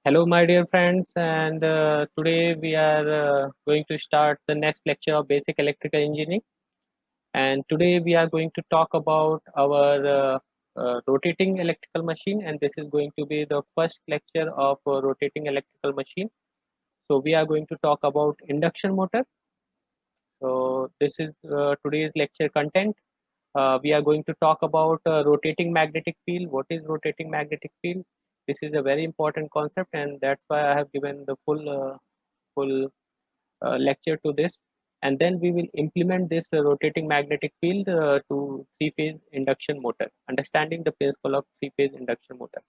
Hello, my dear friends, and today we are going to start the next lecture of basic electrical engineering. And today we are going to talk about our rotating electrical machine, and this is going to be the first lecture of rotating electrical machine. So we are going to talk about induction motor. So this is today's lecture content. We are going to talk about rotating magnetic field. What is rotating magnetic field? This is a very important concept, and that's why I have given the full lecture to this. And then we will implement this rotating magnetic field to three-phase induction motor, understanding the principle of three-phase induction motor.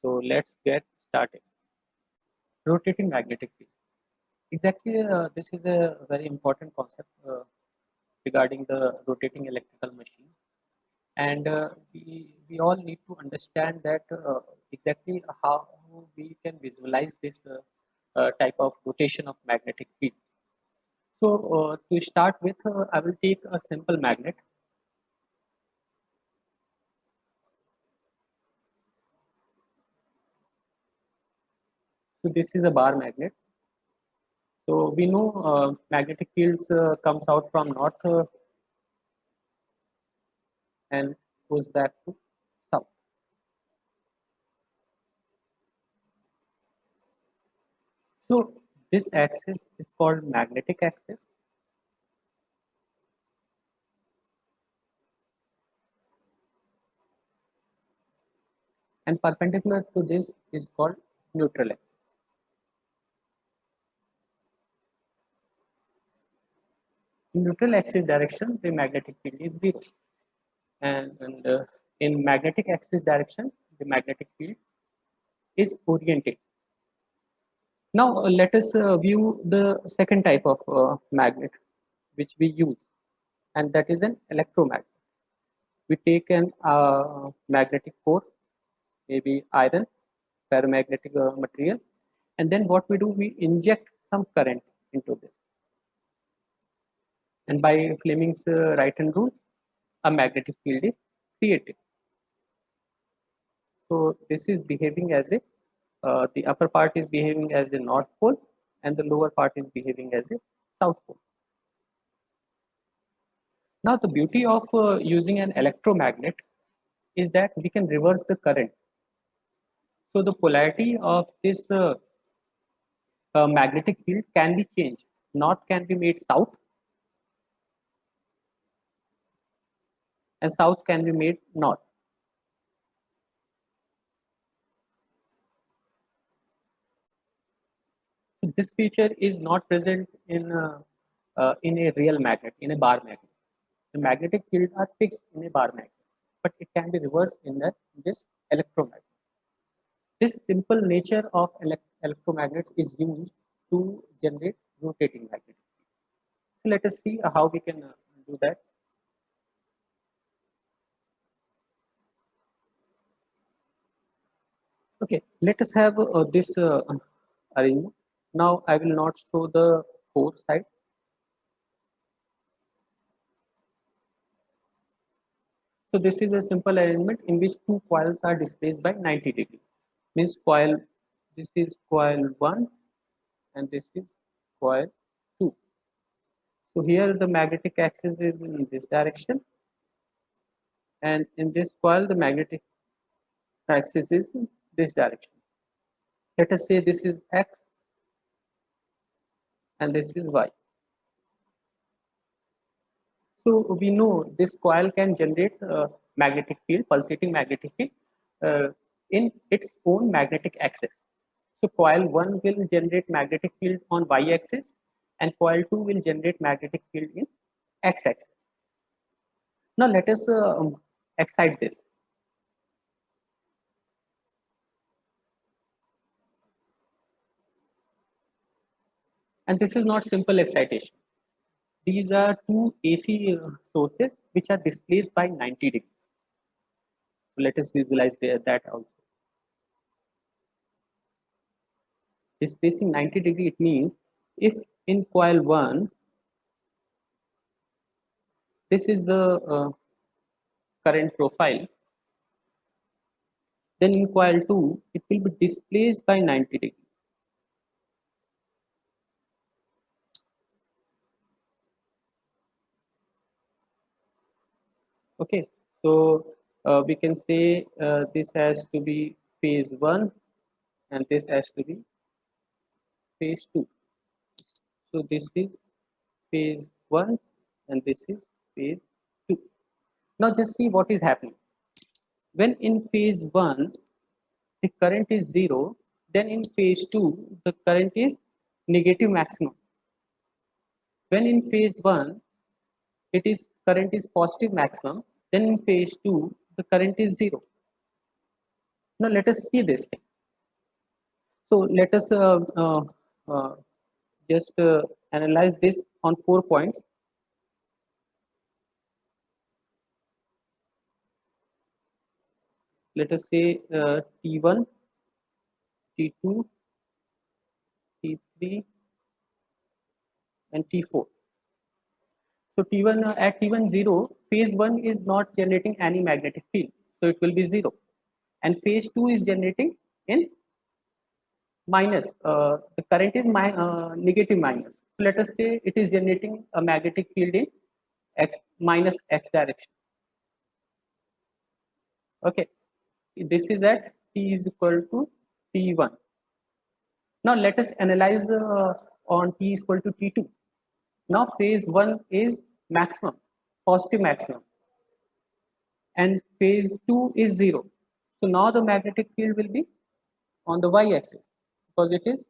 So let's get started. Rotating magnetic field. Exactly, this is a very important concept regarding the rotating electrical machine. And we all need to understand that exactly how we can visualize this type of rotation of magnetic field. So to start with, I will take a simple magnet. So this is a bar magnet. So we know magnetic fields comes out from north and goes back to south. So this axis is called magnetic axis, and perpendicular to this is called neutral axis. In neutral axis direction, the magnetic field is zero, and in magnetic axis direction, the magnetic field is oriented. Now let us view the second type of magnet which we use, and that is an electromagnet. We take an magnetic core, maybe iron, ferromagnetic material, and then what we do, we inject some current into this, and by Fleming's right hand rule, a magnetic field is created. So this is behaving as a the upper part is behaving as a north pole, and the lower part is behaving as a south pole. Now the beauty of using an electromagnet is that we can reverse the current. So the polarity of this magnetic field can be changed. North can be made south, and south can be made north. So this feature is not present in a real magnet, in a bar magnet. The magnetic field are fixed in a bar magnet, but it can be reversed in this electromagnet. This simple nature of electromagnets is used to generate rotating magnetic field. So let us see how we can do that. Okay, let us have this arrangement. Now I will not show the core side. So this is a simple arrangement in which two coils are displaced by 90 degree. Means coil, this is coil 1 and this is coil 2. So here the magnetic axis is in this direction, and in this coil the magnetic axis is in this direction. Let us say this is X and this is Y. So we know this coil can generate magnetic field, pulsating magnetic field in its own magnetic axis. So coil 1 will generate magnetic field on Y axis, and coil 2 will generate magnetic field in X axis. Now let us excite this. And this is not simple excitation. These are two AC sources which are displaced by 90 degrees. So let us visualize that also. Displacing 90 degree, it means if in coil 1, this is the current profile, then in coil 2 it will be displaced by 90 degree. Okay, so we can say this has to be phase 1 and this has to be phase 2. So this is phase 1 and this is phase 2. Now just see what is happening. When in phase 1 the current is 0, then in phase 2 the current is negative maximum. When in phase 1 it is current is positive maximum, then in phase 2 the current is 0. Now let us see this thing. So let us uh, just analyze this on 4 points. Let us say T1, T2, T3 and T4. So T1 at T1 0, phase 1 is not generating any magnetic field, so it will be 0, and phase 2 is generating in minus, the current is negative minus. So let us say it is generating a magnetic field in x minus x direction. Okay, this is at T is equal to T1. Now let us analyze on T is equal to T2. Now phase 1 is maximum, positive maximum, and phase 2 is 0. So now the magnetic field will be on the y-axis, because it is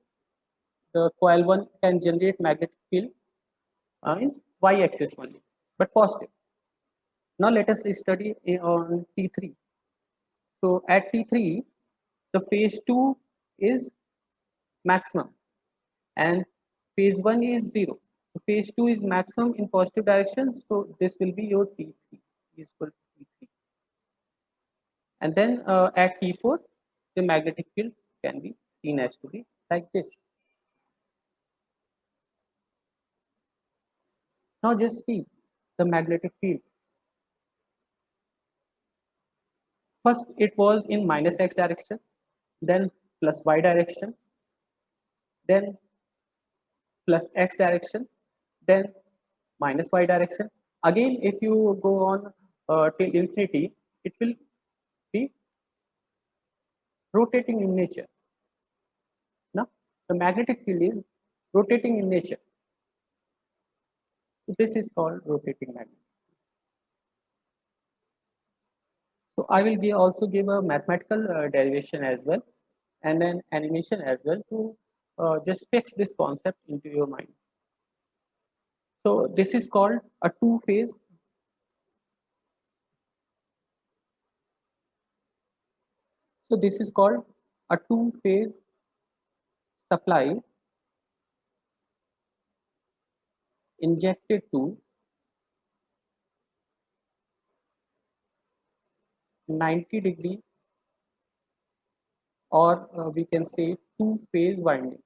the coil 1 can generate magnetic field in y-axis only, but positive. Now let us study on T3. So at T3, the phase 2 is maximum and phase 1 is 0. So phase 2 is maximum in positive direction, so this will be your T3 is equal to T3. And then at T4, the magnetic field can be seen as to be like this. Now just see the magnetic field. First it was in minus x direction, then plus y direction, then plus x direction, then minus y direction. Again, if you go on till infinity, it will be rotating in nature. Now, the magnetic field is rotating in nature. So this is called rotating magnet. So I will also give a mathematical derivation as well, and an animation as well to just fix this concept into your mind. So this is called a two-phase. So this is called a two-phase supply injected to 90-degree, or we can say two-phase winding,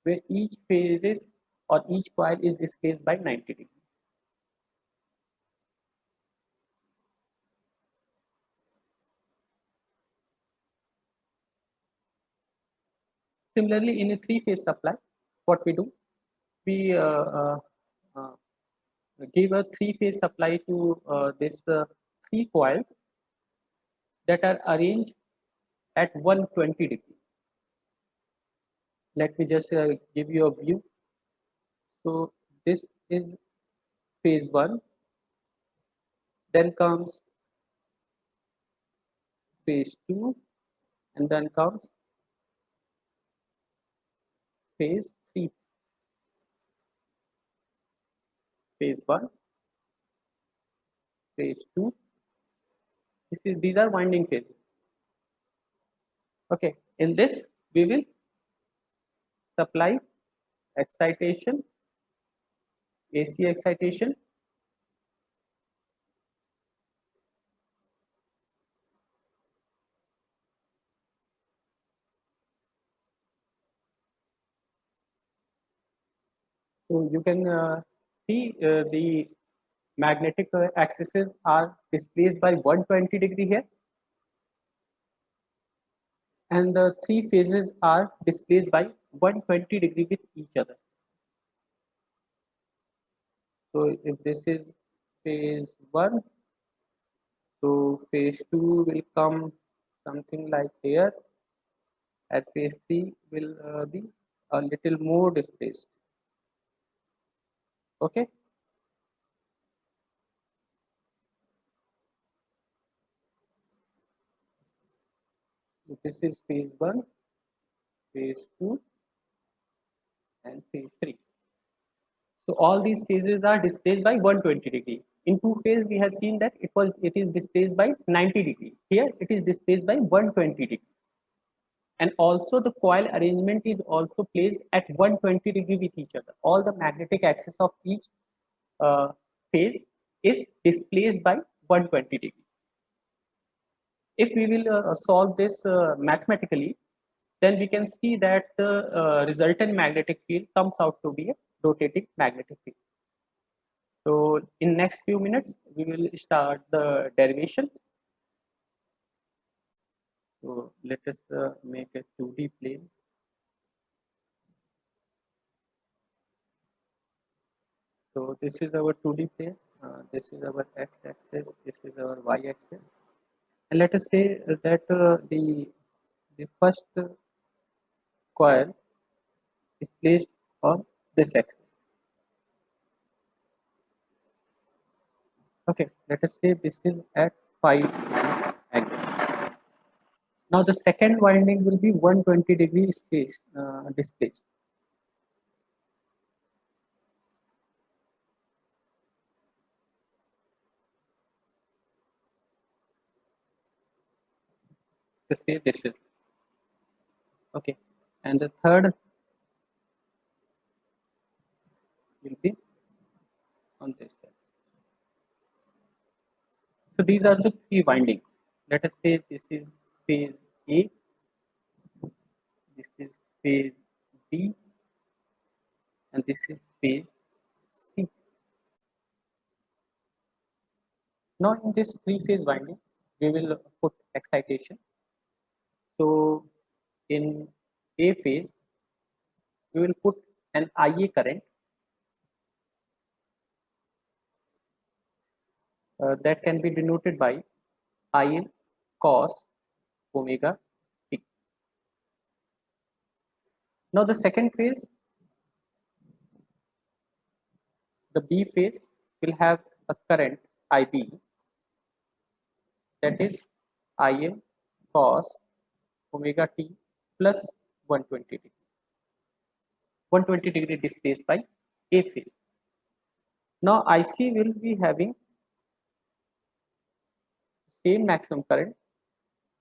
where each phase is or each coil is displaced by 90 degrees. Similarly, in a three-phase supply, what we do, we uh, give a three-phase supply to this three coils that are arranged at 120 degrees. Let me just give you a view. So this is phase 1, then comes phase 2, and then comes phase 3. Phase 1, phase 2. These are winding phases. Okay, in this we will supply excitation, AC excitation, so you can see the magnetic axes are displaced by 120 degree here, and the three phases are displaced by 120 degree with each other. So if this is phase 1, so phase 2 will come something like here, and phase 3 will be a little more displaced. Okay. So this is phase 1, phase 2, and phase 3. So all these phases are displaced by 120 degree. In two phase, we have seen that it is displaced by 90 degree. Here it is displaced by 120 degree. And also the coil arrangement is also placed at 120 degree with each other. All the magnetic axis of each uh, phase is displaced by 120 degree. If we will solve this mathematically, then we can see that the resultant magnetic field comes out to be a rotating magnetic field. So in next few minutes, we will start the derivation. So let us make a 2D plane. So this is our 2D plane. This is our x-axis. This is our y-axis. And let us say that the first coil is placed on this axis. Okay, let us say this is at 5 angle. Now the second winding will be 120 degree space displaced. Let's say this is okay, and the third will be on this side. So these are the three windings. Let us say this is phase A, this is phase B, and this is phase C. Now in this three-phase winding, we will put excitation. So in A phase, we will put an IA current that can be denoted by IN cos omega t. Now the second phase, the B phase, will have a current IB, that is IN cos omega t plus 120 degree. 120 degree displaced by A phase. Now IC will be having same maximum current,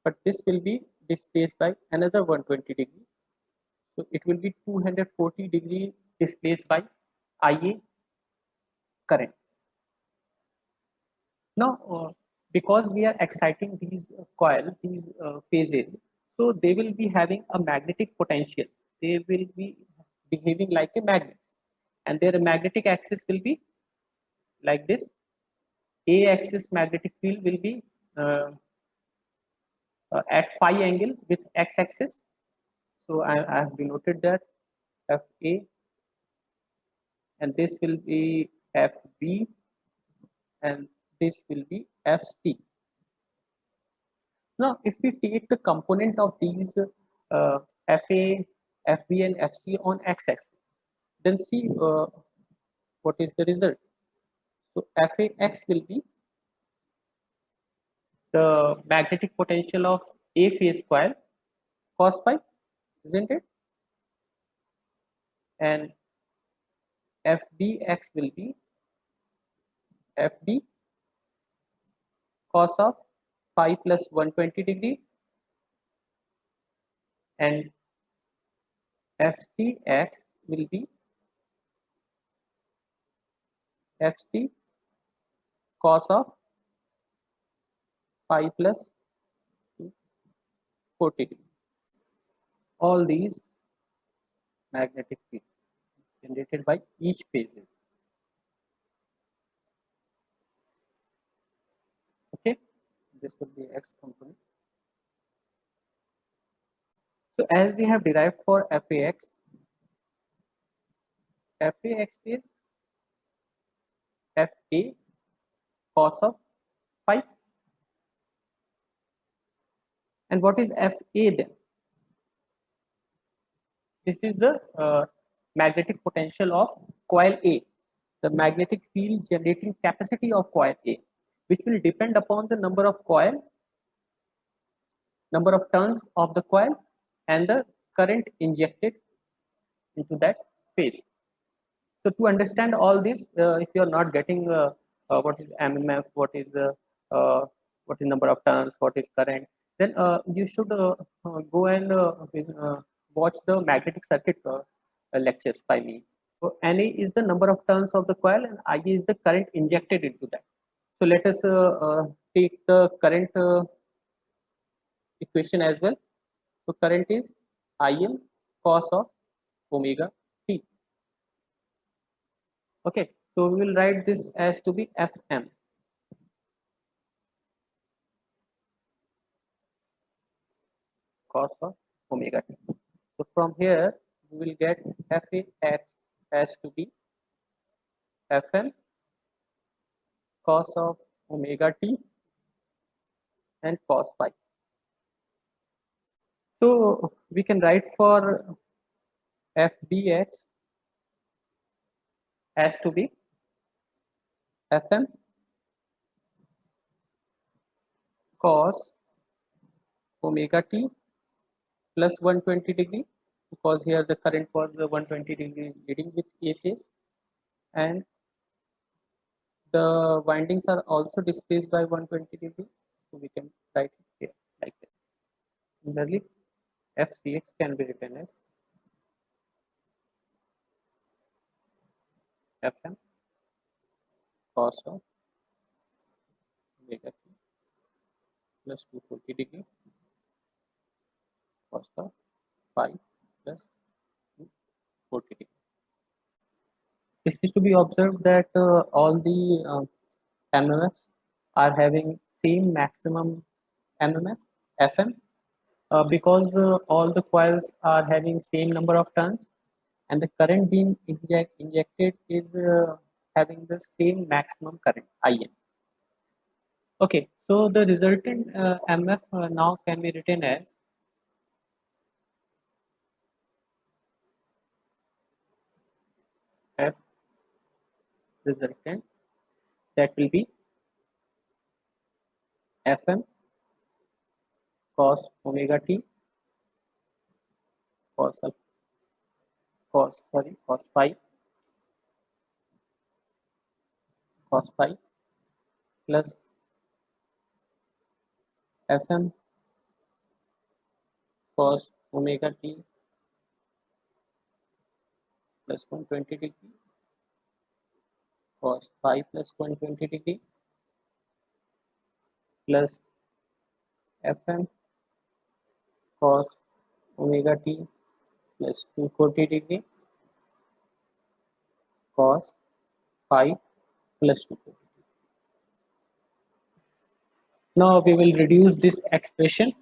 but this will be displaced by another 120 degree. So it will be 240 degree displaced by IA current. Now, because we are exciting these these phases, so they will be having a magnetic potential. They will be behaving like a magnet, and their magnetic axis will be like this. A axis magnetic field will be uh, at phi angle with x axis. So I have denoted that FA, and this will be FB, and this will be FC. Now, if we take the component of these FA, FB, and FC on x-axis, then see what is the result. So FAX will be the magnetic potential of A phase coil cos phi, isn't it? And FBX will be FB cos of phi plus 120 degree, and FCX will be FC cos of phi plus 40 degree. All these magnetic field generated by each phases. this will be x component. So as we have derived for fax, fax is fa cos of phi. And what is fa then? This is the magnetic potential of coil A, the magnetic field generating capacity of coil A, which will depend upon the number of turns of the coil and the current injected into that phase. So to understand all this, if you are not getting what is MMF, uh, what is number of turns, what is current, then you should go and watch the magnetic circuit lectures by me. So Na is the number of turns of the coil, and Ia is the current injected into that. So let us take the current equation as well. So current is Im cos of omega t. Okay, so we will write this as to be Fm cos of omega t. So from here we will get Fax as to be Fm cos of omega t and cos phi. So we can write for Fdx as to be Fm cos omega t plus 120 degree, because here the current was 120 degree leading with A phase, and the windings are also displaced by 120 degree, so we can write it here like this. Similarly, Fcx can be written as Fm cos of omega t plus 240 degree cos of phi plus 240 degree. This is to be observed that all the MMFs are having same maximum MMF Fm, because all the coils are having same number of turns, and the current being injected is having the same maximum current Im. Okay, so the resultant MF now can be written as F resultant, that will be Fm cos omega t cos of cos phi plus Fm cos omega t plus 120 degree cos phi plus 120 degree plus Fm cos omega t plus 240 degree cos phi plus 240. Now we will reduce this expression.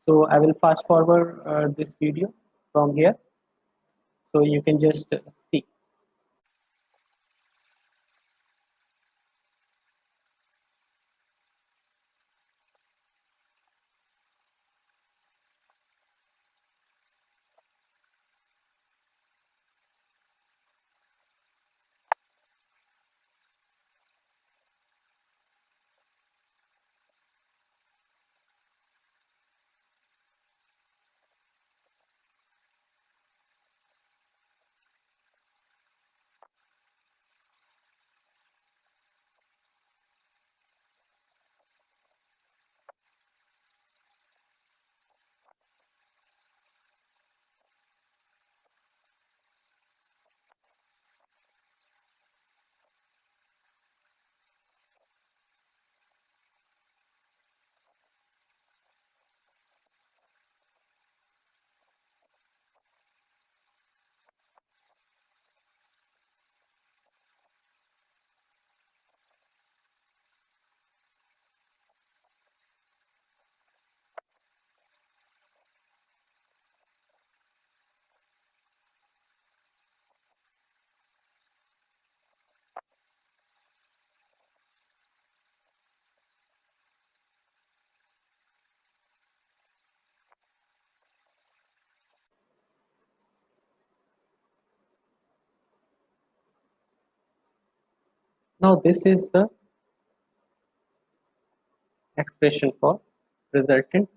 So I will fast forward this video from here, so you can just see. Now this is the expression for resultant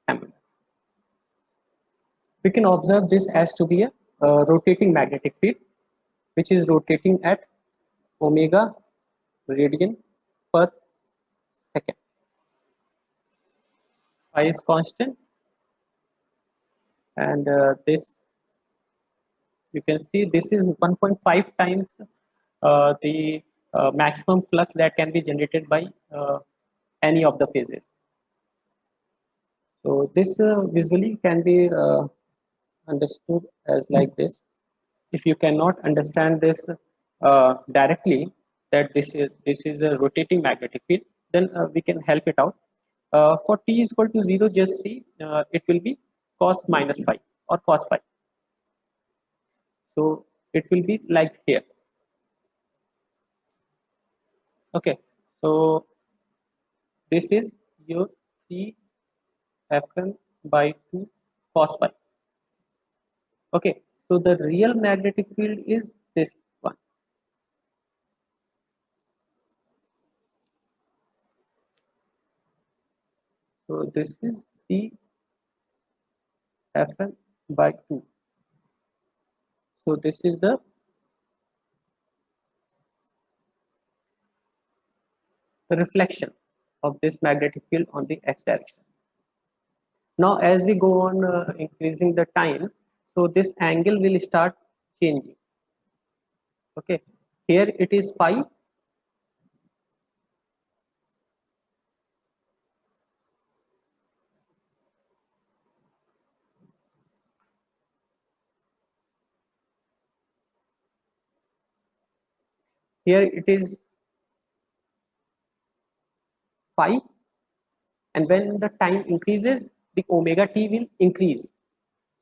MMF. We can observe this as to be a rotating magnetic field which is rotating at omega radian per second. Phi is constant, and this you can see this is 1.5 times the maximum flux that can be generated by any of the phases. So this visually can be understood as like this. If you cannot understand this directly, that this is a rotating magnetic field, then we can help it out. For t is equal to 0, just see it will be cos minus phi or cos phi. So it will be like here. Okay, so this is your T Fm by 2 cos phi. Okay, so the real magnetic field is this one. So this is T Fm by 2. So this is the reflection of this magnetic field on the x direction. Now as we go on increasing the time, so this angle will start changing. Okay, here it is phi. Here it is phi, and when the time increases, the omega t will increase.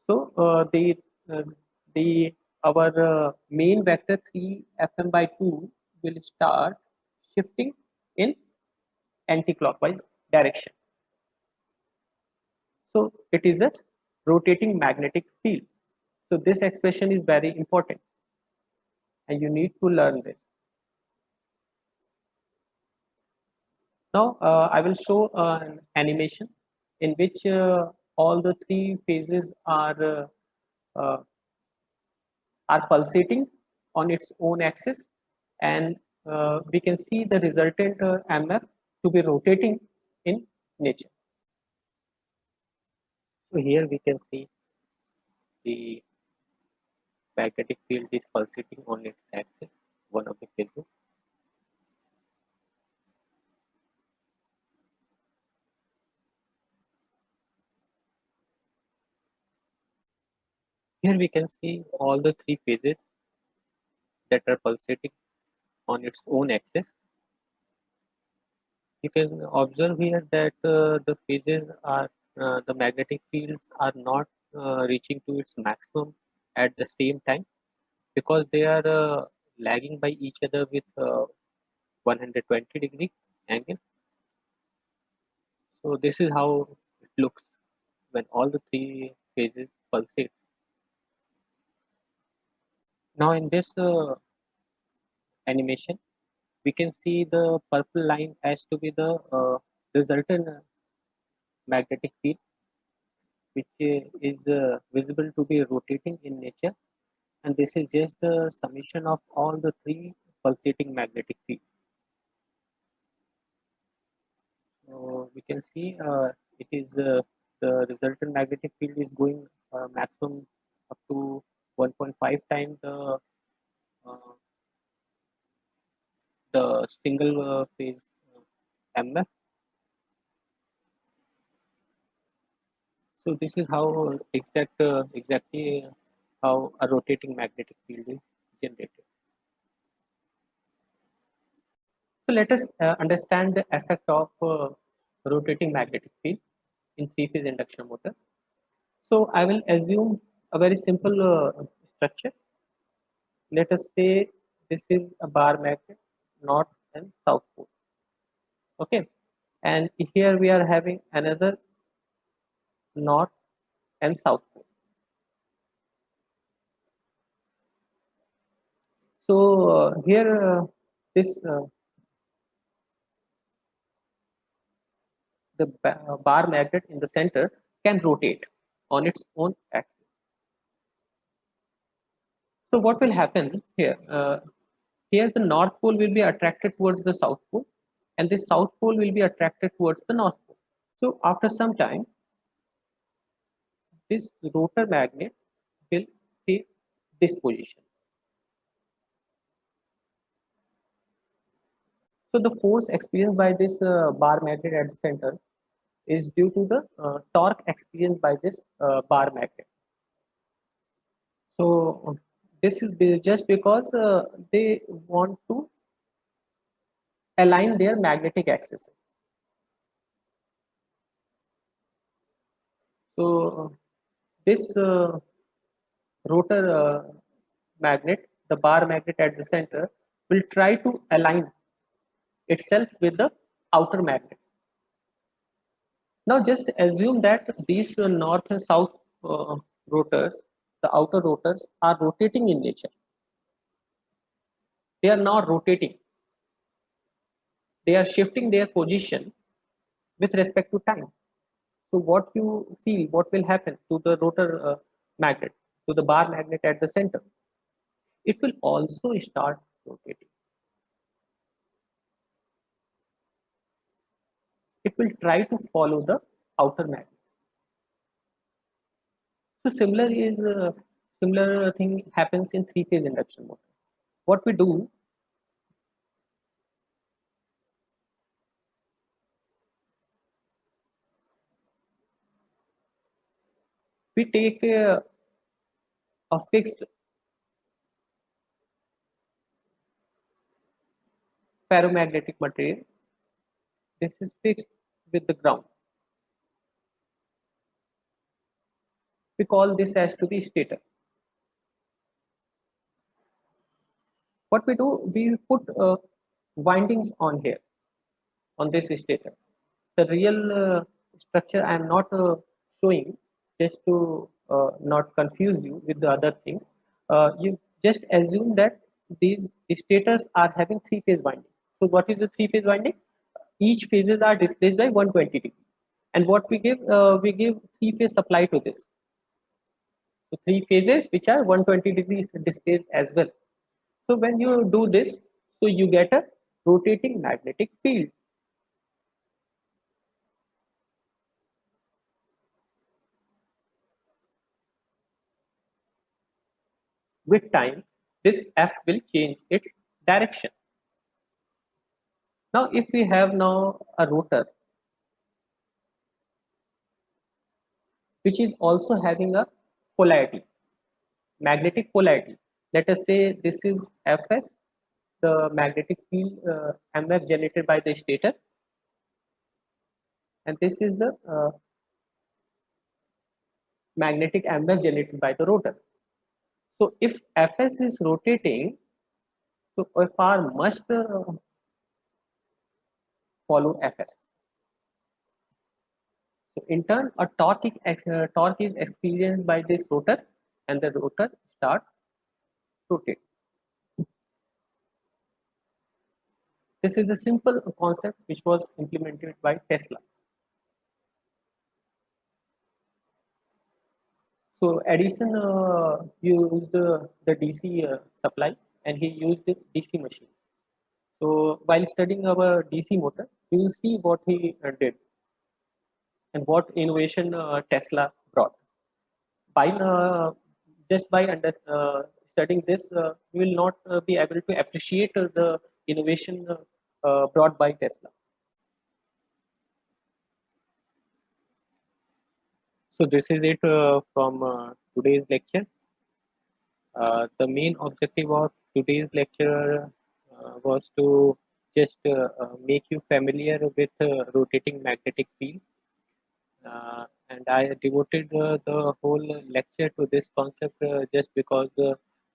So uh, the our main vector 3 Fm by 2 will start shifting in anti-clockwise direction. So it is a rotating magnetic field. So this expression is very important, and you need to learn this. Now I will show an animation in which all the three phases uh, are pulsating on its own axis, and we can see the resultant MF to be rotating in nature. So here we can see the magnetic field is pulsating on its axis, one of the phases. Here we can see all the three phases that are pulsating on its own axis. You can observe here that the phases are the magnetic fields are not reaching to its maximum at the same time, because they are lagging by each other with 120-degree angle. So this is how it looks when all the three phases pulsate. Now in this animation, we can see the purple line as to be the resultant magnetic field, which is visible to be rotating in nature, and this is just the summation of all the three pulsating magnetic fields. So we can see it is the resultant magnetic field is going maximum up to 1.5 times uh, the single phase MF. So this is how exactly how a rotating magnetic field is generated. So let us understand the effect of rotating magnetic field in three-phase induction motor. So I will assume a very simple structure. Let us say this is a bar magnet, north and south pole. Okay, and here we are having another north and south pole. So here this the bar magnet in the center can rotate on its own axis. So what will happen here? Here the North Pole will be attracted towards the South Pole, and the South Pole will be attracted towards the North Pole. So after some time, this rotor magnet will take this position. So the force experienced by this bar magnet at the center is due to the torque experienced by this bar magnet. So this is just because they want to align their magnetic axes. So this rotor magnet, the bar magnet at the center, will try to align itself with the outer magnets. Now just assume that these north and south rotors, the outer rotors, are rotating in nature. They are not rotating. They are shifting their position with respect to time. So what you feel, what will happen to the rotor magnet, to the bar magnet at the center? It will also start rotating. It will try to follow the outer magnets. So similar thing happens in three-phase induction motor. What we do, we take a fixed ferromagnetic material. This is fixed with the ground. We call this as to be stator. What we do, we put windings on here, on this stator. The real structure I am not showing, just to not confuse you with the other things. You just assume that these stators are having three-phase winding. So what is the three-phase winding? Each phases are displaced by 120 degrees. And what we give three-phase supply to this. So three phases which are 120 degrees displaced as well. So when you do this, so you get a rotating magnetic field. With time, this F will change its direction. Now, if we have now a rotor which is also having a polarity, magnetic polarity. Let us say this is Fs, the magnetic field MF generated by the stator, and this is the magnetic MF generated by the rotor. So if Fs is rotating, so Fr must follow Fs. So in turn, a torque is experienced by this rotor, and the rotor starts rotating. This is a simple concept which was implemented by Tesla. So Edison used the DC supply, and he used the DC machine. So while studying our DC motor, you will see what he did and what innovation Tesla brought. By just by studying this, you will not be able to appreciate the innovation brought by Tesla. So this is it from today's lecture. The main objective of today's lecture was to just make you familiar with rotating magnetic field. And I devoted the whole lecture to this concept just because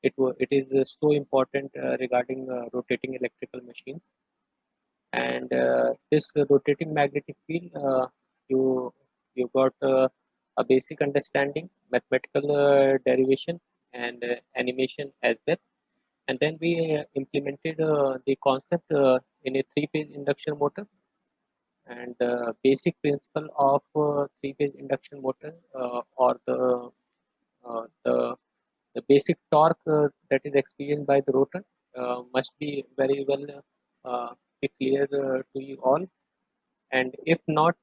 it is so important regarding rotating electrical machines. And this rotating magnetic field, you you got a basic understanding, mathematical derivation, and animation as well. And then we implemented the concept in a three-phase induction motor. And the basic principle of three-phase induction motor, or the basic torque that is experienced by the rotor, must be very well be clear to you all. And if not,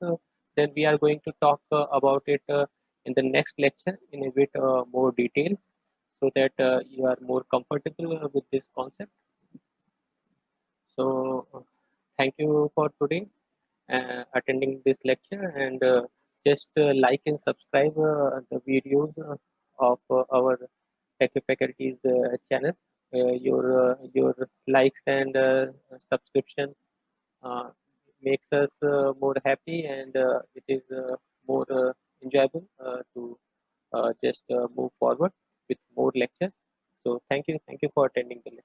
then we are going to talk about it in the next lecture in a bit more detail, so that you are more comfortable with this concept. So thank you for today attending this lecture, and just like and subscribe the videos of our Tech Faculties channel. Your likes and subscription uh, makes us more happy, and it is more enjoyable to just move forward with more lectures. So thank you for attending the lecture.